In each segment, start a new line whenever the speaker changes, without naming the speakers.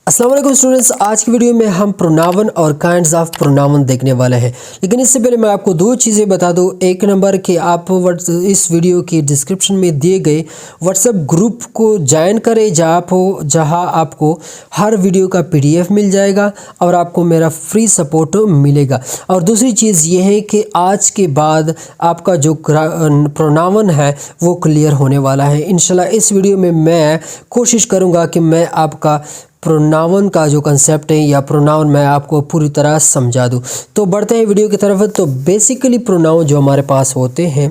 अस्सलाम वालेकुम स्टूडेंट्स, आज की वीडियो में हम प्रोनाउन और काइंड्स ऑफ प्रोनाउन देखने वाले हैं। लेकिन इससे पहले मैं आपको दो चीज़ें बता दूं। एक नंबर कि आप इस वीडियो की डिस्क्रिप्शन में दिए गए व्हाट्सएप ग्रुप को ज्वाइन करें जहां आपको हर वीडियो का PDF मिल जाएगा और आपको मेरा फ्री सपोर्ट मिलेगा। और दूसरी चीज़ ये है कि आज के बाद आपका जो प्रोनाउन है वो क्लियर होने वाला है इंशाल्लाह। इस वीडियो में मैं कोशिश करूँगा कि मैं आपका प्रोनाउन का जो कंसेप्ट है या प्रोनाउन मैं आपको पूरी तरह समझा दूं। तो बढ़ते हैं वीडियो की तरफ। तो बेसिकली प्रोनाउन जो हमारे पास होते हैं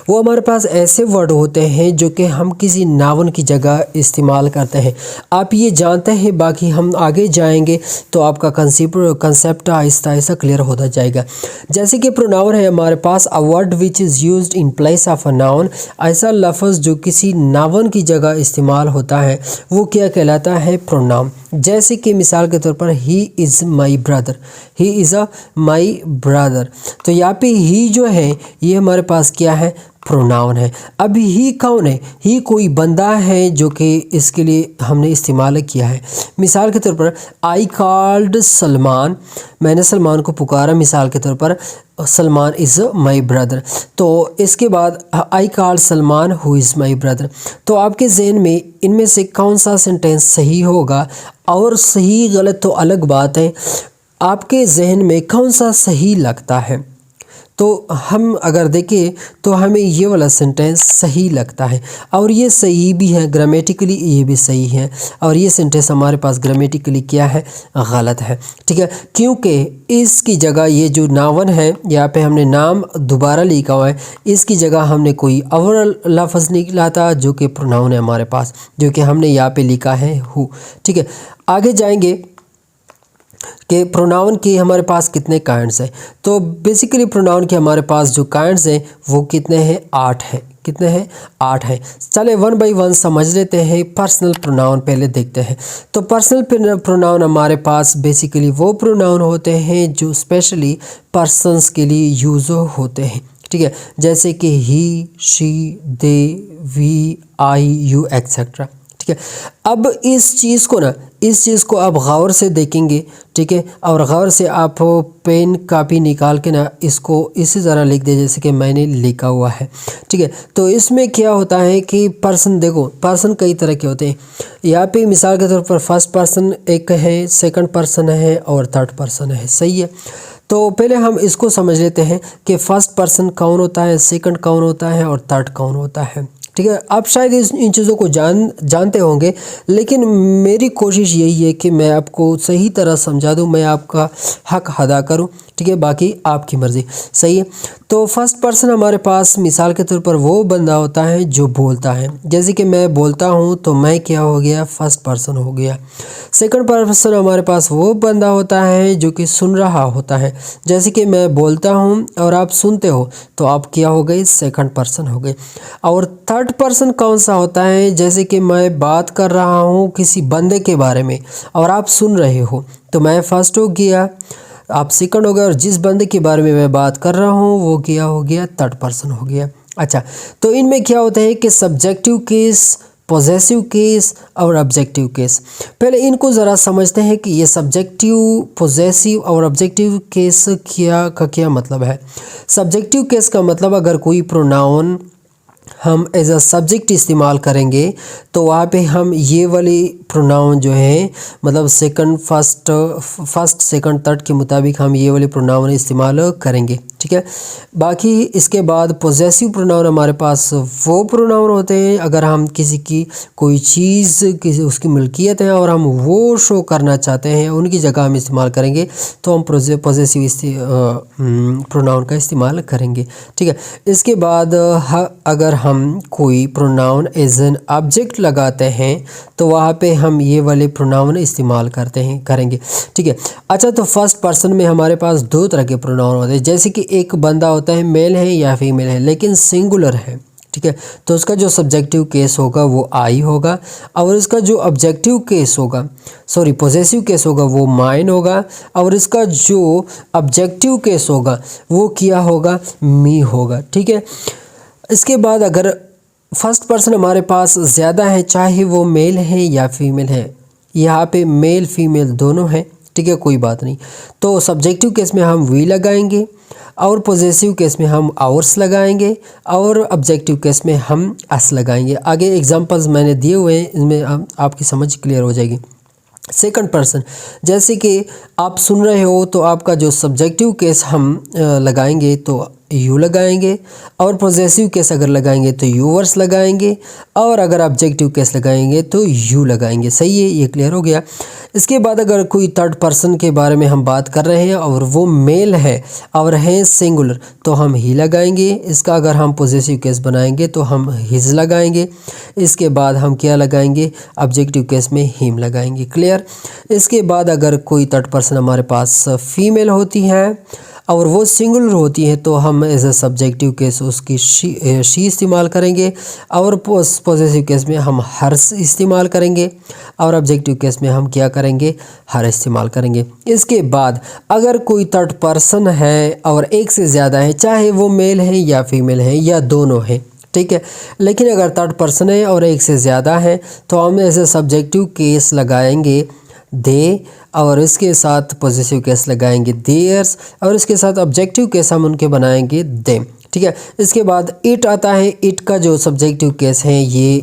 वो हमारे पास ऐसे वर्ड होते हैं जो कि हम किसी नाउन की जगह इस्तेमाल करते हैं। आप ये जानते हैं, बाकी हम आगे जाएंगे तो आपका कंसेप्ट आहिस्ता आहिस्ता क्लियर होता जाएगा। जैसे कि प्रोनाउन है हमारे पास a word which is used in place of a noun, ऐसा लफ्ज़ जो किसी नाउन की जगह इस्तेमाल होता है वो क्या कहलाता है? प्रोनाउन। जैसे कि मिसाल के तौर पर he is my brother, he is a my brother. तो यहाँ पे ही जो है ये हमारे पास क्या है? प्रोनाउन है। अब ही कौन है? ही कोई बंदा है जो कि इसके लिए हमने इस्तेमाल किया है। मिसाल के तौर पर आई कॉल्ड सलमान, मैंने सलमान को पुकारा। मिसाल के तौर पर सलमान इज़ माई ब्रदर। तो इसके बाद I called Salman who is my brother. तो आपके जहन में इनमें से कौन सा सेंटेंस सही होगा? और सही गलत तो अलग बात है, आपके जहन में कौन सा सही लगता है? तो हम अगर देखें तो हमें ये वाला सेंटेंस सही लगता है और ये सही भी है, ग्रामेटिकली ये भी सही है। और ये सेंटेंस हमारे पास ग्रामेटिकली क्या है? गलत है। ठीक है, क्योंकि इसकी जगह ये जो नाउन है यहाँ पे हमने नाम दोबारा लिखा हुआ है, इसकी जगह हमने कोई और लफ्ज़ निकला था जो कि प्रोनाउन है हमारे पास, जो कि हमने यहाँ पे लिखा है हु। ठीक है, आगे जाएंगे कि प्रोनाउन के हमारे पास कितने काइंड्स हैं। तो बेसिकली प्रोनाउन के हमारे पास जो काइंड्स हैं वो कितने हैं? 8 हैं। कितने हैं? 8 हैं। चले वन बाय वन समझ लेते हैं। पर्सनल प्रोनाउन पहले देखते हैं। तो पर्सनल प्रोनाउन हमारे पास बेसिकली वो प्रोनाउन होते हैं जो स्पेशली पर्सन्स के लिए यूज़ होते हैं। ठीक है, जैसे कि he, she, they, we, I, you etcetera. ठीक है, अब इस चीज़ को आप गौर से देखेंगे। ठीक है, और गौर से आप पेन कापी निकाल के ना इसको इसी तरह लिख दे जैसे कि मैंने लिखा हुआ है। ठीक है, तो इसमें क्या होता है कि पर्सन, देखो पर्सन कई तरह के होते हैं। यहाँ पे मिसाल के तौर पर फर्स्ट पर्सन एक है, सेकंड पर्सन है और थर्ड पर्सन है। सही है, तो पहले हम इसको समझ लेते हैं कि फर्स्ट पर्सन कौन होता है, सेकंड कौन होता है और थर्ड कौन होता है। ठीक है, आप शायद इन चीज़ों को जानते होंगे, लेकिन मेरी कोशिश यही है कि मैं आपको सही तरह समझा दूं, मैं आपका हक अदा करूं। ठीक है, बाकी आपकी मर्ज़ी। सही है, तो फर्स्ट पर्सन हमारे पास मिसाल के तौर पर वो बंदा होता है जो बोलता है। जैसे कि मैं बोलता हूं तो मैं क्या हो गया? फर्स्ट पर्सन हो गया। सेकंड पर्सन हमारे पास वो बंदा होता है जो कि सुन रहा होता है। जैसे कि मैं बोलता हूं और आप सुनते हो तो आप क्या हो गए? सेकंड पर्सन हो गए। और थर्ड पर्सन कौन सा होता है? जैसे कि मैं बात कर रहा हूँ किसी बंदे के बारे में और आप सुन रहे हो तो मैं फर्स्ट हो गया, आप सेकंड हो गए, और जिस बंदे के बारे में मैं बात कर रहा हूँ वो क्या हो गया? थर्ड पर्सन हो गया। अच्छा, तो इनमें क्या होता है कि सब्जेक्टिव केस, पॉजेसिव केस और ऑब्जेक्टिव केस। पहले इनको ज़रा समझते हैं कि ये सब्जेक्टिव, पॉजेसिव और ऑब्जेक्टिव केस क्या मतलब है। सब्जेक्टिव केस का मतलब अगर कोई प्रोनाउन हम एज अ सब्जेक्ट इस्तेमाल करेंगे तो वहाँ पे हम ये वाली प्रोनाउन जो है मतलब सेकंड, फर्स्ट सेकंड थर्ड के मुताबिक हम ये वाले प्रोनाउन इस्तेमाल करेंगे। ठीक है, बाकी इसके बाद पॉजेसिव प्रोनाउन हमारे पास वो प्रोनाउन होते हैं अगर हम किसी की कोई चीज़, किसी उसकी मिल्कियत है और हम वो शो करना चाहते हैं, उनकी जगह हम इस्तेमाल करेंगे तो हम पॉजेसिव प्रोनाउन का इस्तेमाल करेंगे। ठीक है, इसके बाद अगर हम कोई प्रोनाउन एज एन ऑब्जेक्ट लगाते हैं तो वहाँ पे हम ये वाले प्रोनाउन इस्तेमाल करेंगे। ठीक है, अच्छा, तो फर्स्ट पर्सन में हमारे पास दो तरह के प्रोनाउन होते हैं। जैसे कि एक बंदा होता है, मेल है या फीमेल है लेकिन सिंगुलर है। ठीक है, तो उसका जो सब्जेक्टिव केस होगा वो आई होगा और इसका जो ऑब्जेक्टिव केस होगा, सॉरी पॉजेसिव केस होगा वो माइन होगा और इसका जो ऑब्जेक्टिव केस होगा वो क्या होगा? मी होगा। ठीक है, इसके बाद अगर फर्स्ट पर्सन हमारे पास ज़्यादा है, चाहे वो मेल है या फीमेल है, यहाँ पे मेल फीमेल दोनों हैं, ठीक है, कोई बात नहीं। तो सब्जेक्टिव केस में हम वी लगाएंगे और पॉजेसिव केस में हम आवर्स लगाएंगे और ऑब्जेक्टिव केस में हम अस लगाएंगे। आगे एग्जांपल्स मैंने दिए हुए हैं, इसमें आपकी समझ क्लियर हो जाएगी। सेकंड पर्सन, जैसे कि आप सुन रहे हो तो आपका जो सब्जेक्टिव केस हम लगाएंगे तो यू लगाएंगे, और पॉजेसिव केस अगर लगाएंगे तो यूवर्स लगाएंगे, और अगर ऑब्जेक्टिव केस लगाएंगे तो यू लगाएंगे। सही है, ये क्लियर हो गया। इसके बाद अगर कोई थर्ड पर्सन के बारे में हम बात कर रहे हैं और वो मेल है और है सिंगुलर तो हम ही लगाएंगे। इसका अगर हम पॉजेसिव केस बनाएंगे तो हम हिज लगाएंगे। इसके बाद हम क्या लगाएंगे, ऑब्जेक्टिव केस में हिम लगाएंगे। क्लियर। इसके बाद अगर कोई थर्ड पर्सन हमारे पास फीमेल होती है और वो सिंगुलर होती है तो हम एज अ सब्जेक्टिव केस उसकी शी इस्तेमाल करेंगे, और पॉजेसिव केस में हम हर इस्तेमाल करेंगे, और ऑब्जेक्टिव केस में हम क्या करेंगे, हर इस्तेमाल करेंगे। इसके बाद अगर कोई थर्ड पर्सन है और एक से ज़्यादा है, चाहे वो मेल है या फीमेल है या दोनों हैं, ठीक है, लेकिन अगर थर्ड पर्सन है और एक से ज़्यादा है तो हम एज अ सब्जेक्टिव केस लगाएंगे दे, और इसके साथ पॉजेसिव केस लगाएंगे देयर्स, और इसके साथ ऑब्जेक्टिव केस हम उनके बनाएंगे देम। ठीक है। इसके बाद इट आता है। इट का जो सब्जेक्टिव केस है ये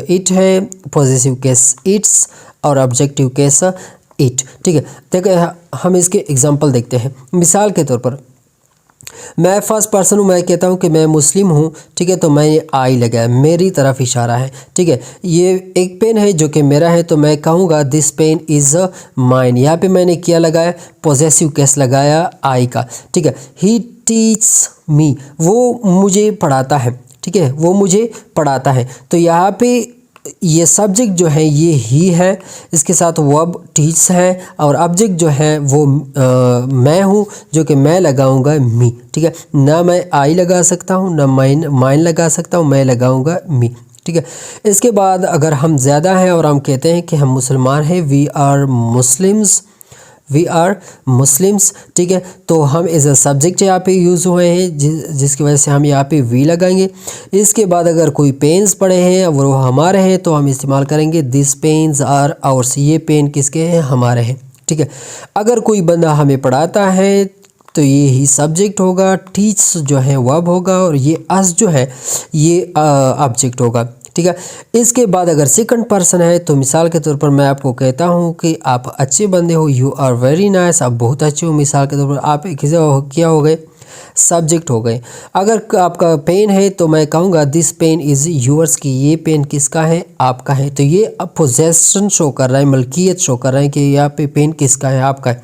इट है, पॉजेसिव केस इट्स और ऑब्जेक्टिव केस इट। ठीक है। देखो हम इसके एग्जांपल देखते हैं। मिसाल के तौर पर मैं फर्स्ट पर्सन हूँ, मैं कहता हूँ कि मैं मुस्लिम हूँ, ठीक है, तो मैंने आई लगाया, मेरी तरफ इशारा है। ठीक है। ये एक पेन है जो कि मेरा है, तो मैं कहूँगा दिस पेन इज़ माइन। यहाँ पे मैंने क्या लगाया, पॉजेसिव केस लगाया आई का। ठीक है। ही टीच मी, वो मुझे पढ़ाता है। ठीक है, वो मुझे पढ़ाता है। तो यहाँ पे ये सब्जेक्ट जो है ये ही है, इसके साथ वर्ब टीच है, और ऑब्जेक्ट जो है वो मैं हूँ, जो कि मैं लगाऊंगा मी। ठीक है। ना मैं आई लगा सकता हूँ, ना माइन लगा सकता हूँ, मैं लगाऊंगा मी। ठीक है। इसके बाद अगर हम ज़्यादा हैं और हम कहते हैं कि हम मुसलमान हैं, we are Muslims, we are Muslims. ठीक है। तो हम एज अ सब्जेक्ट यहाँ पे यूज़ हुए हैं, जिसकी वजह से हम यहाँ पे वी लगाएंगे। इसके बाद अगर कोई पेन्स पड़े हैं और वो हमारे हैं तो हम इस्तेमाल करेंगे दिस पेन्स आर आवर्स। ये पेन किसके हैं, हमारे हैं। ठीक है। अगर कोई बंदा हमें पढ़ाता है तो ये ही सब्जेक्ट होगा, टीच जो है वर्ब होगा, और ये अस जो है ये ऑब्जेक्ट होगा। ठीक है। इसके बाद अगर सेकंड पर्सन है तो मिसाल के तौर पर मैं आपको कहता हूँ कि आप अच्छे बंदे हो, यू आर वेरी नाइस, आप बहुत अच्छे हो। मिसाल के तौर पर आप क्या हो गए, सब्जेक्ट हो गए। अगर आपका पेन है तो मैं कहूँगा दिस पेन इज़ यूअर्स, की ये पेन किसका है, आपका है। तो ये पोजेशन शो कर रहा है, मलकियत शो कर रहा है कि यहाँ पे पेन किसका है, आपका है।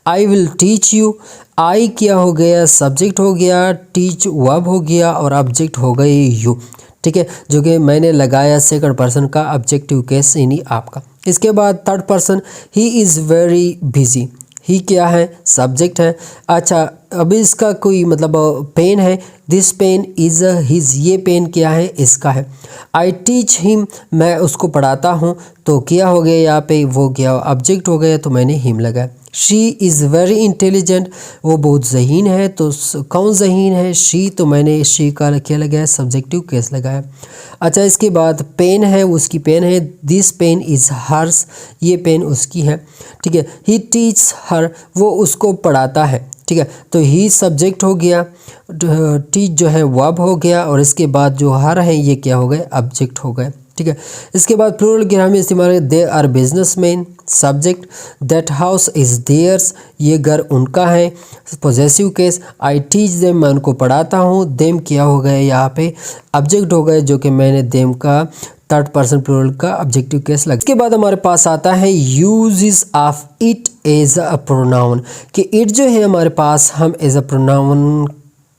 आई विल टीच यू, आई क्या हो गया, सब्जेक्ट हो गया, टीच वर्ब हो गया, और ऑब्जेक्ट हो गए यू। ठीक है, जो कि मैंने लगाया सेकंड पर्सन का ऑब्जेक्टिव केस यानी आपका। इसके बाद third person, he is very busy, he क्या है, सब्जेक्ट है। अच्छा, अभी इसका कोई मतलब पेन है, दिस पेन इज़ हिज, ये पेन क्या है, इसका है। आई टीच हिम, मैं उसको पढ़ाता हूँ, तो क्या हो गया यहाँ पे, वो क्या ऑब्जेक्ट हो गया, तो मैंने हिम लगाया। शी इज़ वेरी इंटेलिजेंट, वो बहुत ज़हीन है, तो कौन ज़हीन है, शी, तो मैंने शी का क्या लगाया, सब्जेक्टिव केस लगाया। अच्छा, इसके बाद पेन है, उसकी पेन है, दिस पेन इज़ हर्स, ये पेन उसकी है। ठीक है। ही टीच हर, वो उसको पढ़ाता है। ठीक है। तो ही सब्जेक्ट हो गया, टीच जो है वर्ब हो गया, और इसके बाद जो हर है ये क्या हो गए, ऑब्जेक्ट हो गए। ठीक है। इसके बाद प्लूरल के हम इस्तेमाल है, they are businessmen, subject, that house is theirs, ये घर उनका है, possessive case, I teach them, मैं उनको पढ़ाता हूँ, देम क्या हो गए यहाँ पे, ऑब्जेक्ट हो गए, जो कि मैंने देम का थर्ड पर्सन प्लूरल का ऑब्जेक्टिव केस लगा। इसके बाद हमारे पास आता है uses of it as a pronoun, कि इट जो है हमारे पास हम एज अ प्रोनाउन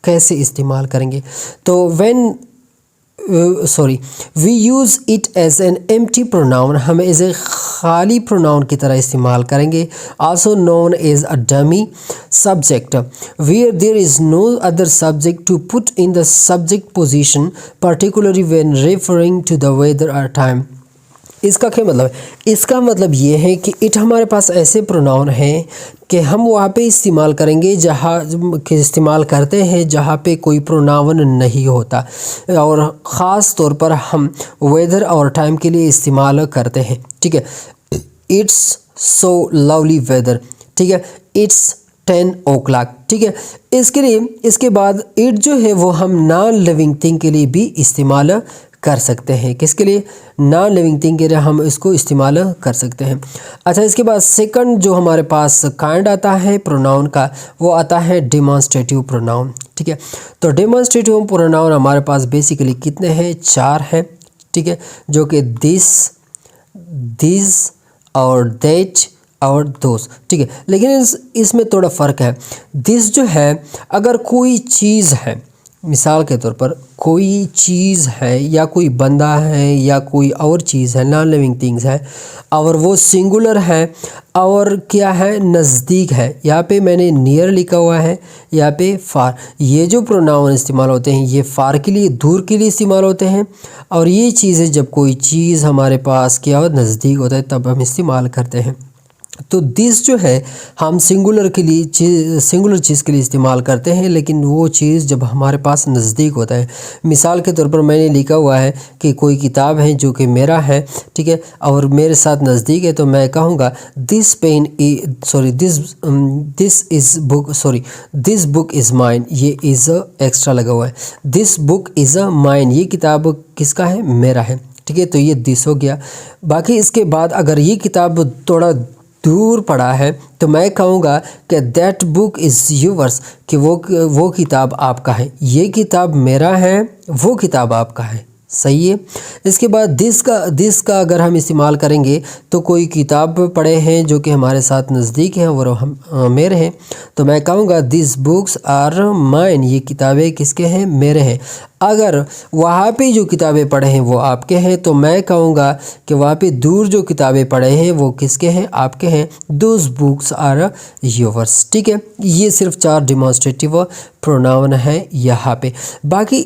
कैसे इस्तेमाल करेंगे। तो when we use it as an empty pronoun, हम एज ए खाली प्रोनाउन की तरह इस्तेमाल करेंगे। Also known as a dummy subject, where there is no other subject to put in the subject position, particularly when referring to the weather और time. इसका क्या मतलब है, इसका मतलब ये है कि इट हमारे पास ऐसे प्रोनाउन हैं कि हम वहाँ पे इस्तेमाल करेंगे जहाँ के इस्तेमाल करते हैं जहाँ पे कोई प्रोनाउन नहीं होता, और ख़ास तौर पर हम वेदर और टाइम के लिए इस्तेमाल करते हैं। ठीक है। इट्स सो लवली वेदर, ठीक है, इट्स 10 o'clock, ठीक है। इसके लिए इसके बाद इट जो है वो हम नॉन लिविंग थिंग के लिए भी इस्तेमाल कर सकते हैं। किसके लिए? नॉन लिविंग थिंग के लिए हम इसको इस्तेमाल कर सकते हैं। अच्छा, इसके बाद सेकंड जो हमारे पास काइंड आता है प्रोनाउन का, वो आता है डेमोन्स्ट्रेटिव प्रोनाउन, ठीक है। तो डेमोन्स्ट्रेटिव प्रोनाउन हमारे पास बेसिकली कितने हैं? 4 हैं, ठीक है, जो कि दिस और दैट और दोस्त, ठीक है। लेकिन इसमें थोड़ा फ़र्क है। दिस जो है, अगर कोई चीज़ है, मिसाल के तौर पर कोई चीज़ है या कोई बंदा है या कोई और चीज़ है, नॉन लिविंग थिंग्स है, और वो सिंगुलर है और क्या है? नज़दीक है। यहाँ पे मैंने नियर लिखा हुआ है, यहाँ पे फार। ये जो प्रोनाउन इस्तेमाल होते हैं ये फार के लिए, दूर के लिए इस्तेमाल होते हैं। और ये चीज़ें जब कोई चीज़ हमारे पास क्या हो, नज़दीक होता है, तब हम इस्तेमाल करते हैं। तो दिस जो है हम सिंगुलर के लिए सिंगुलर चीज़ के लिए इस्तेमाल करते हैं, लेकिन वो चीज़ जब हमारे पास नज़दीक होता है। मिसाल के तौर पर मैंने लिखा हुआ है कि कोई किताब है जो कि मेरा है, ठीक है, और मेरे साथ नज़दीक है, तो मैं कहूँगा दिस बुक इज़ माइन। ये इज़ एक्स्ट्रा लगा हुआ है। This book is a mine, ये किताब किसका है? मेरा है, ठीक है। तो ये दिस हो गया। बाकी इसके बाद अगर ये किताब थोड़ा दूर पड़ा है तो मैं कहूँगा कि दैट बुक इज़ योर्स, कि वो किताब आपका है। ये किताब मेरा है, वो किताब आपका है। सही है। इसके बाद दिस का अगर हम इस्तेमाल करेंगे तो कोई किताब पढ़े हैं जो कि हमारे साथ नज़दीक हैं और हम मेरे हैं, तो मैं कहूँगा दिस बुक्स आर माइन, ये किताबें किसके हैं? मेरे हैं। अगर वहाँ पे जो किताबें पढ़े हैं वो आपके हैं, तो मैं कहूँगा कि वहाँ पे दूर जो किताबें पढ़े हैं वो किसके हैं? आपके हैं। दोज बुक्स आर योर्स, ठीक है। ये सिर्फ 4 डेमोन्स्ट्रेटिव प्रोनाउन है यहाँ पे। बाकी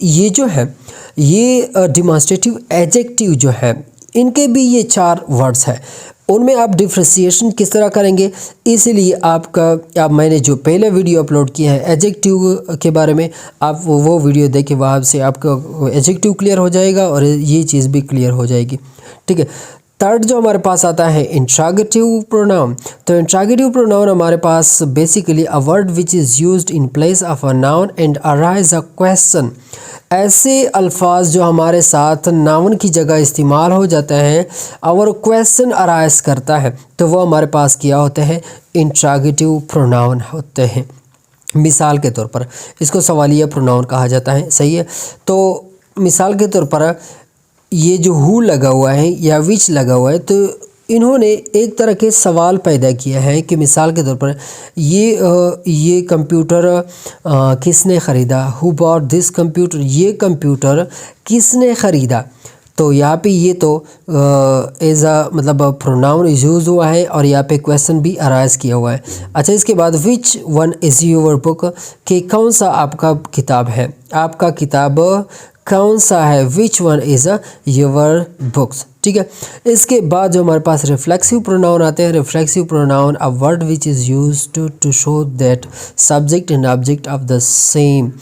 ये जो है ये डेमोन्स्ट्रेटिव एडजेक्टिव जो है, इनके भी ये 4 वर्ड्स हैं। उनमें आप डिफ्रेंशिएशन किस तरह करेंगे, इसलिए आप मैंने जो पहले वीडियो अपलोड किया है एडजेक्टिव के बारे में, आप वो वीडियो देखें, वहाँ से आपका एडजेक्टिव क्लियर हो जाएगा और ये चीज़ भी क्लियर हो जाएगी, ठीक है। थर्ड जो हमारे पास आता है इंट्रोगेटिव प्रोनाउन। तो इंट्रोगेटिव प्रोनाउन हमारे पास basically a word which is used in place of a noun and arise a question. ऐसे अल्फाज जो हमारे साथ नाउन की जगह इस्तेमाल हो जाते हैं और क्वेश्चन अराइज करता है, तो वो हमारे पास क्या होते हैं? इंट्रोगेटिव प्रोनाउन होते हैं। मिसाल के तौर पर इसको सवालिया प्रोनाउन कहा जाता है, सही है। तो मिसाल के तौर पर ये जो हु लगा हुआ है या विच लगा हुआ है, तो इन्होंने एक तरह के सवाल पैदा किया है कि मिसाल के तौर पर ये कंप्यूटर किसने ख़रीदा? हु बॉट दिस कंप्यूटर, ये कंप्यूटर किसने ख़रीदा? तो यहाँ पे ये तो एज अ मतलब प्रोनाउन यूज़ हुआ है और यहाँ पे क्वेश्चन भी अराइज किया हुआ है। अच्छा, इसके बाद which one is your book, कि कौन सा आपका किताब है? आपका किताब कौन सा है? Which one is your books, ठीक है। इसके बाद जो हमारे पास रिफ्लेक्सिव प्रोनाउन आते हैं, reflexive pronoun a word which is used to show that subject and object of the same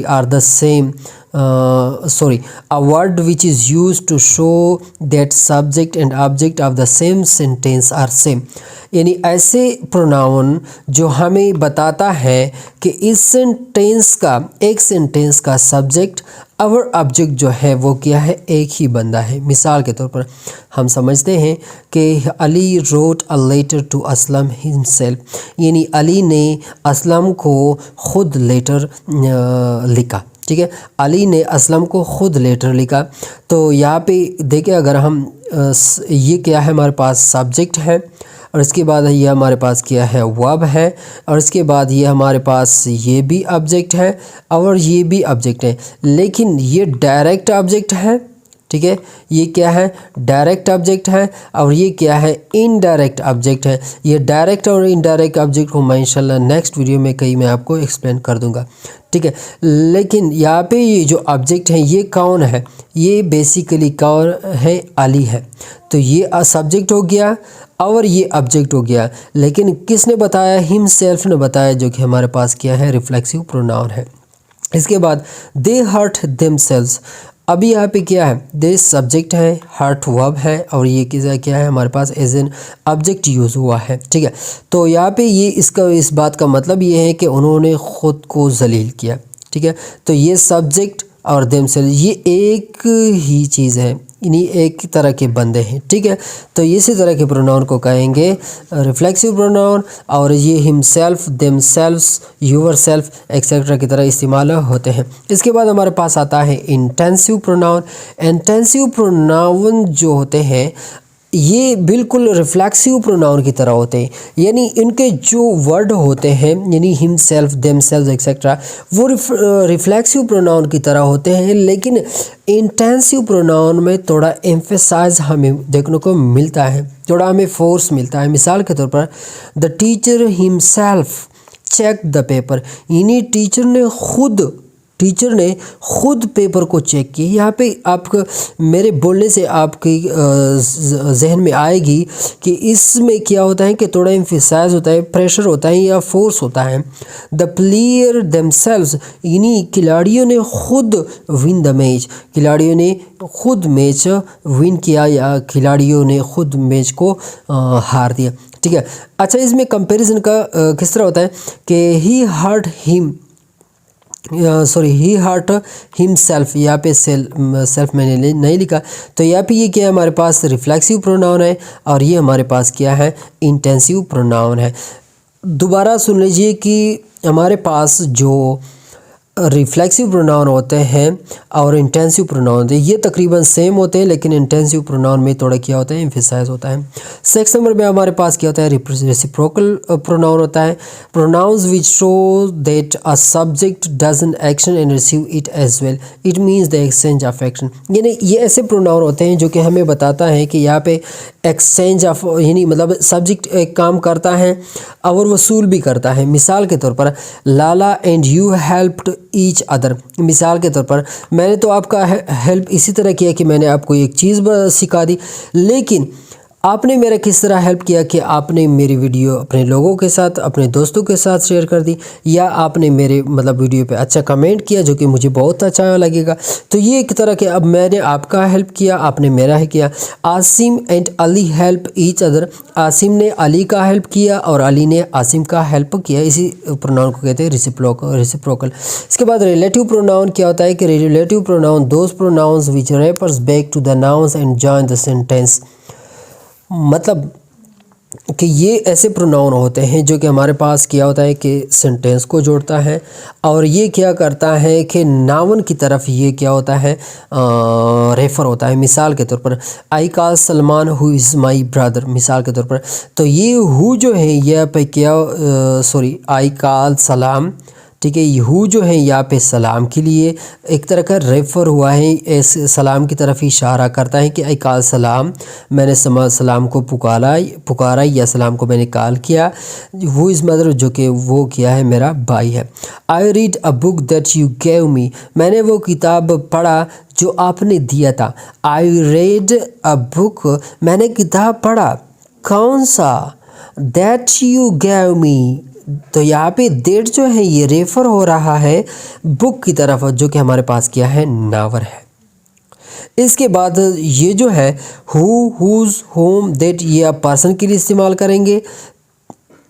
are the same a word which is used to show that subject and object of the same sentence are same। यानी ऐसे pronoun जो हमें बताता है कि इस एक sentence का सब्जेक्ट और ऑब्जेक्ट जो है वो क्या है? एक ही बंदा है। मिसाल के तौर पर हम समझते हैं कि Ali wrote a letter to Aslam himself, यानी अली ने असलम को खुद लेटर लिखा, ठीक है। अली ने असलम को खुद लेटर लिखा। तो यहाँ पे देखिए, अगर हम ये क्या है? हमारे पास सब्जेक्ट है और इसके बाद ये हमारे पास क्या है? वर्ब है, और इसके बाद ये हमारे पास ये भी ऑब्जेक्ट है और ये भी ऑब्जेक्ट है, लेकिन ये डायरेक्ट ऑब्जेक्ट है, ठीक है। ये क्या है? डायरेक्ट ऑब्जेक्ट है, और ये क्या है? इनडायरेक्ट ऑब्जेक्ट है। ये डायरेक्ट और इनडायरेक्ट ऑब्जेक्ट को मैं इंशाल्लाह नेक्स्ट वीडियो में मैं आपको एक्सप्लेन कर दूंगा, ठीक है। लेकिन यहाँ पे ये जो ऑब्जेक्ट है ये कौन है? ये बेसिकली कौन है? अली है। तो ये सब्जेक्ट हो गया और ये ऑब्जेक्ट हो गया, लेकिन किसने बताया? हिमसेल्फ ने बताया, जो कि हमारे पास क्या है? रिफ्लेक्सिव प्रोनाउन है। इसके बाद दे हर्ट देमसेल्व्स, अभी यहाँ पे क्या है, दिस सब्जेक्ट है, हर्ट वर्ब है, और ये क्या है हमारे पास एज एन ऑब्जेक्ट यूज़ हुआ है। ठीक है, तो यहाँ पे ये इस बात का मतलब ये है कि उन्होंने ख़ुद को जलील किया। ठीक है, तो ये सब्जेक्ट और देमसेल्फ ये एक ही चीज़ है, इन्हीं एक तरह के बंदे हैं। ठीक है, तो इसी तरह के प्रोनाउन को कहेंगे रिफ्लेक्सिव प्रोनाउन, और ये हिमसेल्फ, देमसेल्व्स, योरसेल्फ एक्सेट्रा की तरह इस्तेमाल होते हैं। इसके बाद हमारे पास आता है इंटेंसिव प्रोनाउन। इंटेंसिव प्रोनाउन जो होते हैं ये बिल्कुल रिफ्लेक्सिव प्रोनाउन की तरह होते हैं, यानी इनके जो वर्ड होते हैं यानी him self, them self etcetera वो रिफ्लेक्सिव प्रोनाउन की तरह होते हैं, लेकिन इंटेंसिव प्रोनाउन में थोड़ा एम्फेसाइज हमें देखने को मिलता है, थोड़ा हमें फोर्स मिलता है। मिसाल के तौर पर the teacher himself check the paper, यानी टीचर ने खुद पेपर को चेक किया। यहाँ पे आपको मेरे बोलने से आपके जहन में आएगी कि इसमें क्या होता है कि थोड़ा एम्फेसाइज होता है, प्रेशर होता है या फोर्स होता है। द प्लेयर देमसेल्व्स, यानी खिलाड़ियों ने खुद विन द मैच, खिलाड़ियों ने खुद मैच विन किया या खिलाड़ियों ने खुद मैच को हार दिया। ठीक है, अच्छा इसमें कंपैरिजन का किस तरह होता है कि ही हर्ट हिमसेल्फ, यहाँ पे सेल्फ मैंने नहीं लिखा, तो यहाँ पे ये क्या है हमारे पास रिफ्लेक्सिव प्रोनाउन है, और ये हमारे पास क्या है इंटेंसिव प्रोनाउन है। दोबारा सुन लीजिए कि हमारे पास जो रिफ्लेक्सिव प्रोनाउन होते हैं और इंटेंसिव प्रोनाउन होते हैं ये तकरीबन सेम होते हैं, लेकिन इंटेंसिव प्रोनाउन में थोड़ा क्या होता है एम्फेसाइज होता है। सेक्स नंबर में हमारे पास क्या होता है रेसिप्रोकल प्रोनाउन होता है, pronouns which show that a subject does an action and receive it as well, it means the exchange of action. यानी ये ऐसे प्रोनाउन होते हैं जो कि हमें बताता है कि यहाँ पे एक्सचेंज ऑफ, यानी मतलब सब्जेक्ट एक काम करता है और वसूल भी करता है। मिसाल के तौर पर Lala and you helped each other, मिसाल के तौर पर मैंने तो आपका हेल्प इसी तरह किया कि मैंने आपको एक चीज़ सिखा दी, लेकिन आपने मेरा किस तरह हेल्प किया कि आपने मेरी वीडियो अपने लोगों के साथ, अपने दोस्तों के साथ शेयर कर दी, या आपने मेरे मतलब वीडियो पे अच्छा कमेंट किया जो कि मुझे बहुत अच्छा लगेगा। तो ये एक तरह के अब मैंने आपका हेल्प किया, आपने मेरा ही किया। Asim and Ali help each other, Asim ने अली का हेल्प किया और अली ने आसिम का हेल्प किया। इसी प्रोनाउन को कहते हैं रेसिप्रोकल। इसके बाद रिलेटिव प्रोनाउन क्या होता है कि relative pronoun those pronouns which refers back to the nouns and join the sentence, मतलब कि ये ऐसे प्रोनाउन होते हैं जो कि हमारे पास क्या होता है कि सेंटेंस को जोड़ता है, और ये क्या करता है कि नाउन की तरफ ये क्या होता है रेफ़र होता है। मिसाल के तौर पर I call Salman who is my brother, मिसाल के तौर पर तो ये हु जो है यह पे क्या आई कॉल सलाम, ठीक है, यहू जो है यहाँ पे सलाम के लिए एक तरह का रेफ़र हुआ है, इस सलाम की तरफ इशारा करता है कि आई कॉल सलाम, मैंने सलाम को पुकारा या सलाम को मैंने कॉल किया। हु इज़ मदर जो कि वो क्या है मेरा भाई है। I read a book that you gave me, मैंने वो किताब पढ़ा जो आपने दिया था। आई रेड अ बुक, मैंने किताब पढ़ा, कौन सा, दैट यू गेव मी, तो यहाँ पे दैट जो है ये रेफर हो रहा है बुक की तरफ जो कि हमारे पास क्या है नावर है। इसके बाद ये जो है हु, हुज, होम, दैट ये आप पर्सन के लिए इस्तेमाल करेंगे।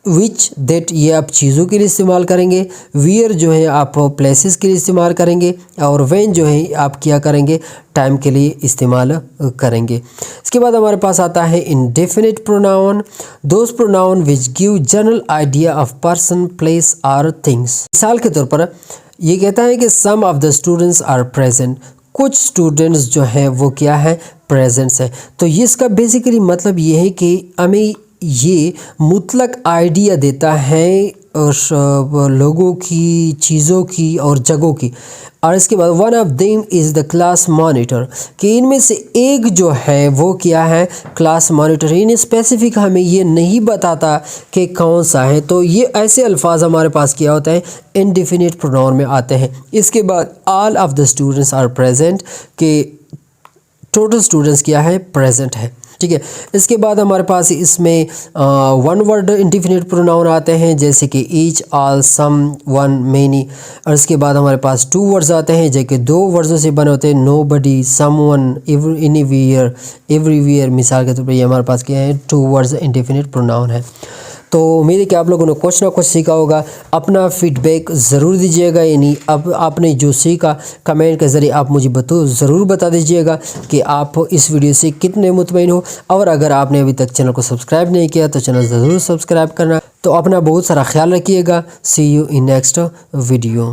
विच, दैट ये आप चीज़ों के लिए इस्तेमाल करेंगे। वियर जो है आप प्लेसेस के लिए इस्तेमाल करेंगे, और व्हेन जो है आप क्या करेंगे टाइम के लिए इस्तेमाल करेंगे। इसके बाद हमारे पास आता है indefinite pronoun, those pronoun which give general idea of person, place और थिंग्स। मिसाल के तौर पर ये कहता है कि some of the students are present, कुछ स्टूडेंट्स जो हैं वो क्या है प्रेजेंट्स है। तो ये इसका बेसिकली मतलब ये है कि हमें ये मुतलक आइडिया देता है लोगों की, चीज़ों की और जगहों की। और इसके बाद one of them is the class monitor, कि इनमें से एक जो है वो क्या है क्लास मॉनिटर। इन स्पेसिफिक हमें ये नहीं बताता कि कौन सा है, तो ये ऐसे अल्फाज हमारे पास क्या होता है इंडेफिनिट प्रोनाउन में आते हैं। इसके बाद all of the students are present, के टोटल स्टूडेंट्स क्या है प्रेजेंट है। ठीक है। इसके बाद हमारे पास इसमें वन वर्ड इंडिफिनिट प्रोनाउन आते हैं, जैसे कि ईच, ऑल, सम, वन, मेनी। और इसके बाद हमारे पास टू वर्ड्स आते हैं जो कि दो वर्ड्सों से बने होते हैं, नो बडी, सम वन, एनीवेयर, एवरीवेयर। मिसाल के तौर पर ये हमारे पास क्या है, टू वर्ड्स इंडिफिनिट प्रोनाउन है। तो उम्मीद है कि आप लोगों ने कुछ ना कुछ सीखा होगा। अपना फीडबैक ज़रूर दीजिएगा, यानी अब आपने जो सीखा कमेंट के ज़रिए आप मुझे ज़रूर बता दीजिएगा कि आप इस वीडियो से कितने मुतमईन हो। और अगर आपने अभी तक चैनल को सब्सक्राइब नहीं किया तो चैनल ज़रूर सब्सक्राइब करना। तो अपना बहुत सारा ख्याल रखिएगा। सी यू इन नेक्स्ट वीडियो।